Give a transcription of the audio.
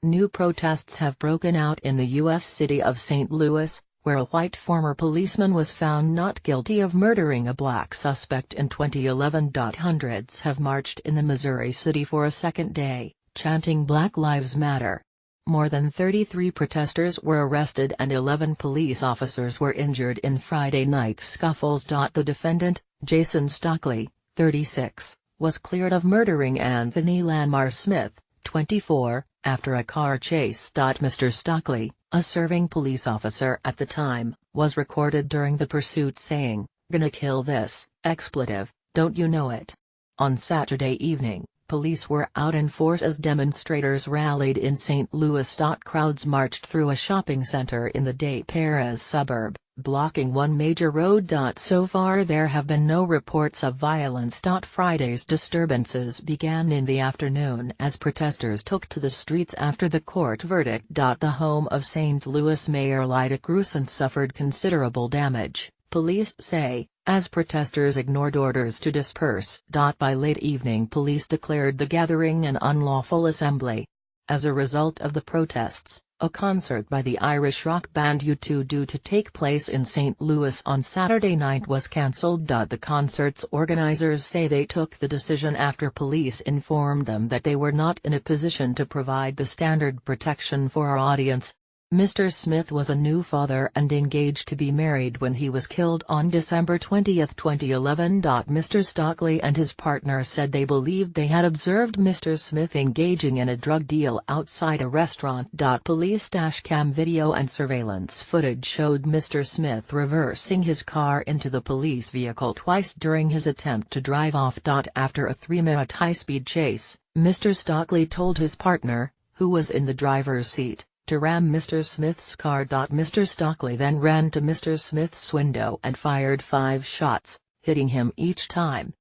New protests have broken out in the U.S. city of St. Louis, where a white former policeman was found not guilty of murdering a black suspect in 2011. Hundreds have marched in the Missouri city for a second day, chanting Black Lives Matter. More than 33 protesters were arrested and 11 police officers were injured in Friday night's scuffles. The defendant, Jason Stockley, 36, was cleared of murdering Anthony Lamar Smith, 24, after a car chase. Mr. Stockley, a serving police officer at the time, was recorded during the pursuit saying, "Gonna kill this, expletive, don't you know it?" On Saturday evening, police were out in force as demonstrators rallied in St. Louis. Crowds marched through a shopping center in the Des Peres suburb, blocking one major road. So far there have been no reports of violence. Friday's disturbances began in the afternoon as protesters took to the streets after the court verdict. The home of St. Louis Mayor Lyda Grusin suffered considerable damage, police say, as protesters ignored orders to disperse. By late evening police declared the gathering an unlawful assembly. As a result of the protests, a concert by the Irish rock band U2 due to take place in St. Louis on Saturday night was cancelled. The concert's organizers say they took the decision after police informed them that they were not in a position to provide the standard protection for our audience. Mr. Smith was a new father and engaged to be married when he was killed on December 20, 2011. Mr. Stockley and his partner said they believed they had observed Mr. Smith engaging in a drug deal outside a restaurant. Police dashcam video and surveillance footage showed Mr. Smith reversing his car into the police vehicle twice during his attempt to drive off. After a 3-minute high-speed chase, Mr. Stockley told his partner, who was in the driver's seat, to ram Mr. Smith's car. Mr. Stockley then ran to Mr. Smith's window and fired 5 shots, hitting him each time.